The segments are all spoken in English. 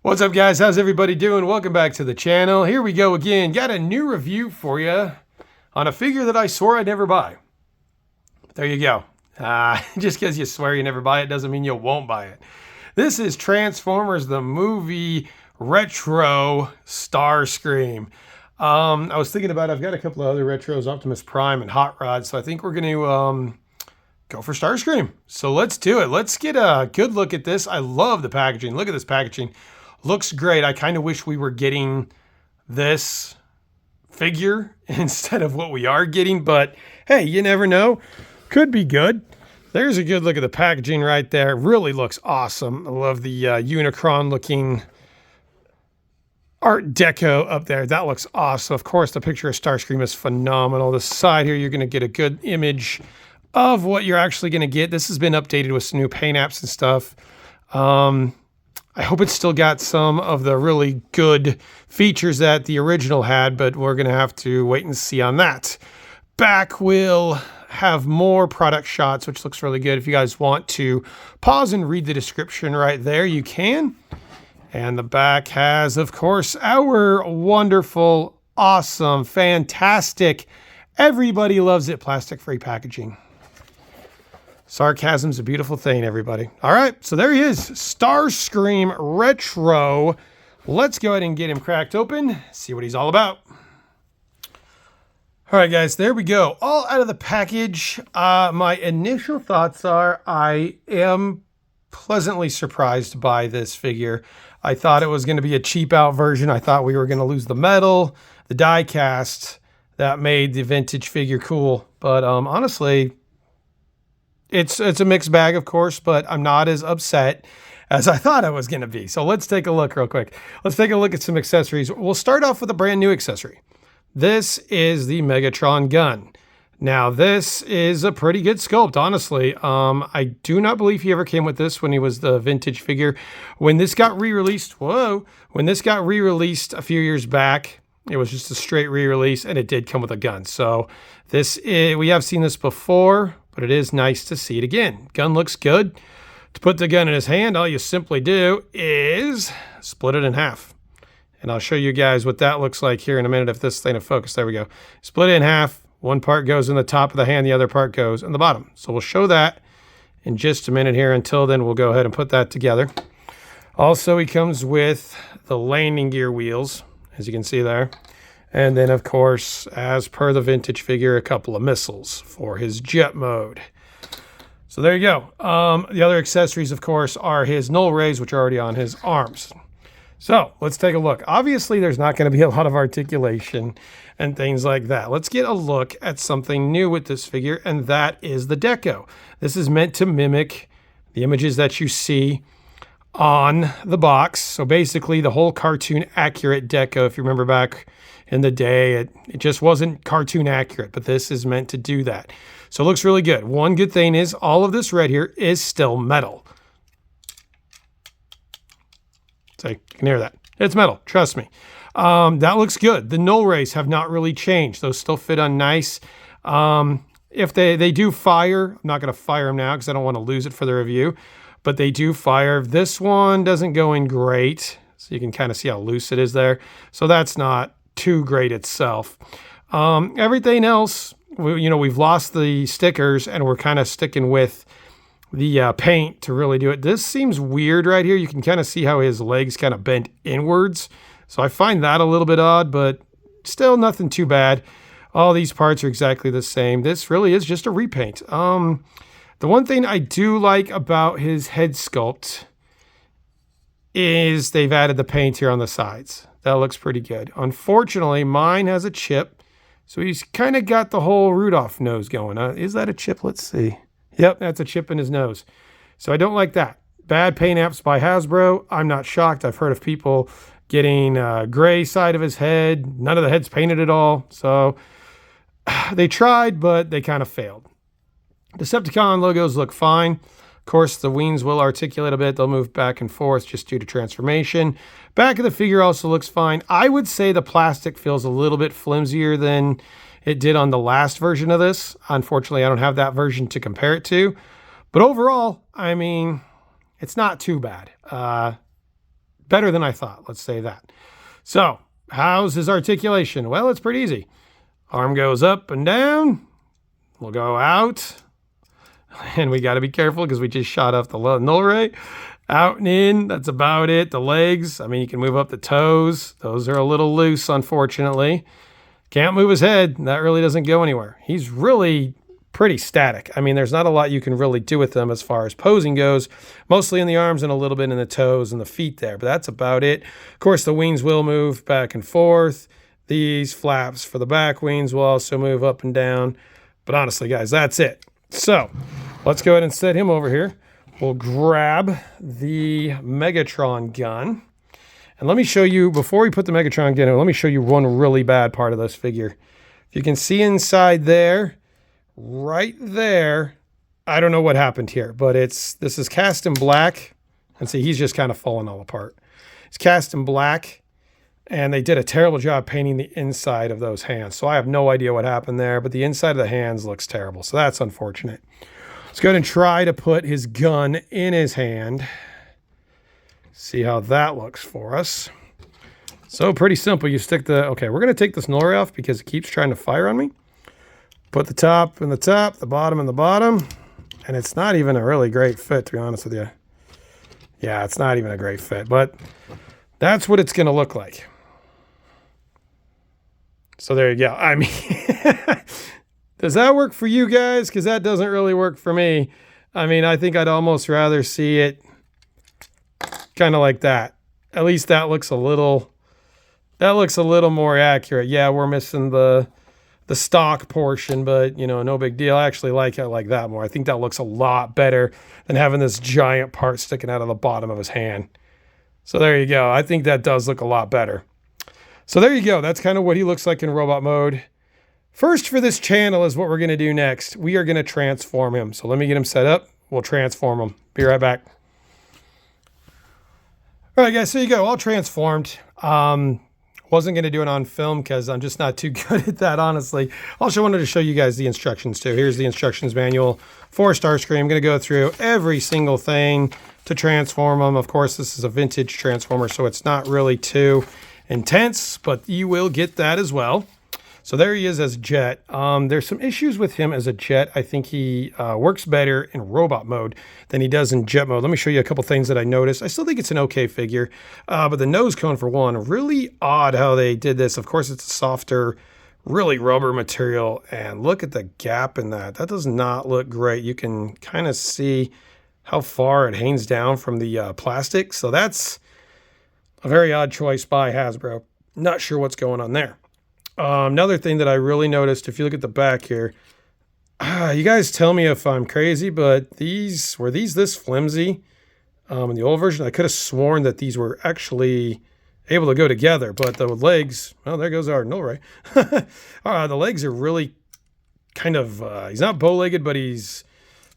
What's up, guys? How's everybody doing? Welcome back to the channel. Here we go again. Got a new review for you on a figure that I swore I'd never buy. There you go. Just because you swear you never buy it doesn't mean you won't buy it. This is Transformers the movie retro Starscream. I was thinking about I've got a couple of other retros, Optimus Prime and Hot Rod, so I think we're going to go for Starscream. So let's do it. Let's get a good look at this. I love the packaging. Look at this packaging. Looks great. I kind of wish we were getting this figure instead of what we are getting, but hey, you never know. Could be good. There's a good look at the packaging right there. Really looks awesome. I love the Unicron looking Art Deco up there. That looks awesome. Of course, the picture of Starscream is phenomenal. The side here, you're going to get a good image of what you're actually going to get. This has been updated with some new paint apps and stuff. I hope it's still got some of the really good features that the original had, but we're going to have to wait and see on that. Back will have more product shots, which looks really good. If you guys want to pause and read the description right there, you can. And the back has, of course, our wonderful, awesome, fantastic, everybody loves it, plastic-free packaging. Sarcasm's a beautiful thing, everybody. All right, so there he is, Starscream Retro. Let's go ahead and get him cracked open, see what he's all about. All right, guys, there we go. All out of the package. My initial thoughts are I am pleasantly surprised by this figure. I thought it was going to be a cheap out version. I thought we were going to lose the metal, the die cast that made the vintage figure cool. But honestly, it's a mixed bag, of course, but I'm not as upset as I thought I was going to be. So let's take a look real quick. Let's take a look at some accessories. We'll start off with a brand new accessory. This is the Megatron gun. Now, this is a pretty good sculpt, honestly. I do not believe he ever came with this when he was the vintage figure. When this got re-released, when this got re-released a few years back, it was just a straight re-release, and it did come with a gun. So we have seen this before, but it is nice to see it again. Gun looks good. To put the gun in his hand, all you simply do is split it in half. And I'll show you guys what that looks like here in a minute if this thing will focus. There we go. Split it in half. One part goes in the top of the hand, the other part goes in the bottom. So we'll show that in just a minute here. Until then, we'll go ahead and put that together. Also, he comes with the landing gear wheels, as you can see there. And then, of course, as per the vintage figure, a couple of missiles for his jet mode. So there you go. The other accessories, of course, are his null rays, which are already on his arms. So let's take a look. Obviously, there's not going to be a lot of articulation and things like that. Let's get a look at something new with this figure, and that is the deco. This is meant to mimic the images that you see on the box. So basically, the whole cartoon accurate deco, if you remember back in the day, it just wasn't cartoon accurate, but this is meant to do that. So it looks really good. One good thing is all of this red here is still metal. So you can hear that. It's metal, trust me. That looks good. The null rays have not really changed. Those still fit on nice. If they do fire, I'm not going to fire them now because I don't want to lose it for the review, but they do fire. This one doesn't go in great, so you can kind of see how loose it is there. So that's not too great itself. Everything else, we've lost the stickers and we're kind of sticking with the paint to really do it. This seems weird right here. You can kind of see how his legs kind of bent inwards. So I find that a little bit odd, but still nothing too bad. All these parts are exactly the same. This really is just a repaint. The one thing I do like about his head sculpt is they've added the paint here on the sides. That looks pretty good. Unfortunately, mine has a chip. So he's kind of got the whole Rudolph nose going. Is that a chip? Let's see. Yep, that's a chip in his nose. So I don't like that. Bad paint apps by Hasbro. I'm not shocked. I've heard of people getting gray side of his head. None of the head's painted at all. So they tried, but they kind of failed. Decepticon logos look fine. Of course, the wings will articulate a bit. They'll move back and forth just due to transformation. Back of the figure also looks fine. I would say the plastic feels a little bit flimsier than it did on the last version of this. Unfortunately, I don't have that version to compare it to. But overall, I mean, it's not too bad. better than I thought. Let's say that. So how's his articulation? Well, it's pretty easy. Arm goes up and down. We'll go out. And we got to be careful because we just shot off the null ray. Out and in, that's about it. The legs, I mean, you can move up the toes. Those are a little loose, unfortunately. Can't move his head. That really doesn't go anywhere. He's really pretty static. I mean, there's not a lot you can really do with them as far as posing goes. Mostly in the arms and a little bit in the toes and the feet there, but that's about it. Of course, the wings will move back and forth. These flaps for the back wings will also move up and down. But honestly, guys, that's it. So let's go ahead and set him over here. We'll grab the Megatron gun. And let me show you, before we put the Megatron gun in, let me show you one really bad part of this figure. If you can see inside there, right there, I don't know what happened here, but this is cast in black. And see, he's just kind of falling all apart. It's cast in black, and they did a terrible job painting the inside of those hands. So I have no idea what happened there, but the inside of the hands looks terrible. So that's unfortunate. Let's go ahead and try to put his gun in his hand. See how that looks for us. So pretty simple. You stick okay, we're going to take this null ray off because it keeps trying to fire on me. Put the top in the top, the bottom in the bottom. And it's not even a really great fit, to be honest with you. Yeah, it's not even a great fit, but that's what it's going to look like. So there you go. I mean, does that work for you guys? Because that doesn't really work for me. I mean, I think I'd almost rather see it kind of like that. At least that looks a little more accurate. Yeah, we're missing the stock portion, but you know, no big deal. I actually like it like that more. I think that looks a lot better than having this giant part sticking out of the bottom of his hand. So there you go. I think that does look a lot better. So there you go. That's kind of what he looks like in robot mode. First for this channel is what we're going to do next. We are going to transform him. So let me get him set up. We'll transform him. Be right back. All right, guys, so you go. All transformed. Wasn't going to do it on film because I'm just not too good at that, honestly. Also wanted to show you guys the instructions too. Here's the instructions manual for Starscream. I'm going to go through every single thing to transform them. Of course, this is a vintage transformer, so it's not really too intense, but you will get that as well. So there he is as Jet. There's some issues with him as a Jet. I think he works better in robot mode than he does in Jet mode. Let me show you a couple things that I noticed. I still think it's an okay figure, but the nose cone for one, really odd how they did this. Of course, it's a softer, really rubber material, and look at the gap in that. That does not look great. You can kind of see how far it hangs down from the plastic. So that's a very odd choice by Hasbro. Not sure what's going on there. Another thing that I really noticed, if you look at the back here, you guys tell me if I'm crazy, but were these this flimsy in the old version? I could have sworn that these were actually able to go together, but the legs, well, there goes our null ray. The legs are really kind of, he's not bow-legged, but he's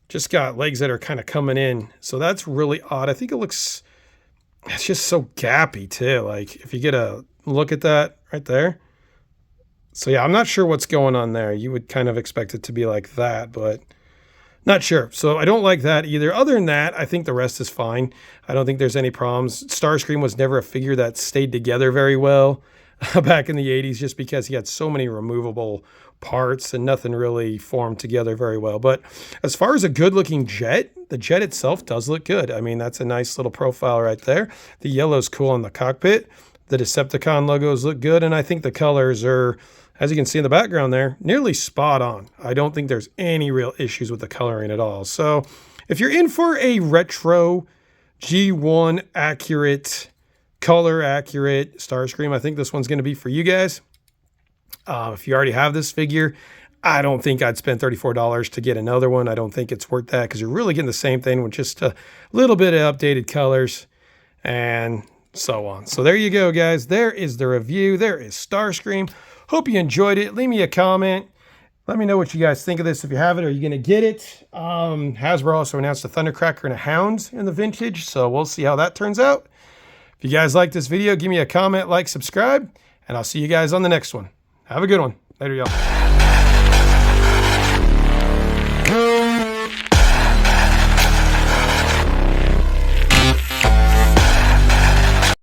just got legs that are kind of coming in. So that's really odd. I think it's just so gappy too. Like if you get a look at that right there. So yeah, I'm not sure what's going on there. You would kind of expect it to be like that, but not sure. So I don't like that either. Other than that, I think the rest is fine. I don't think there's any problems. Starscream was never a figure that stayed together very well back in the 80s just because he had so many removable parts and nothing really formed together very well. But as far as a good-looking Jet, the Jet itself does look good. I mean, that's a nice little profile right there. The yellow's cool on the cockpit. The Decepticon logos look good, and I think the colors are, as you can see in the background there, nearly spot on. I don't think there's any real issues with the coloring at all. So if you're in for a retro G1 accurate, color accurate Starscream, I think this one's going to be for you guys. If you already have this figure, I don't think I'd spend $34 to get another one. I don't think it's worth that because you're really getting the same thing with just a little bit of updated colors and so on. So there you go, guys. There is the review. There is Starscream. Hope you enjoyed it. Leave me a comment. Let me know what you guys think of this. If you have it, are you going to get it? Hasbro also announced a Thundercracker and a Hound in the vintage, so we'll see how that turns out. If you guys like this video, give me a comment, like, subscribe, and I'll see you guys on the next one. Have a good one. Later, y'all.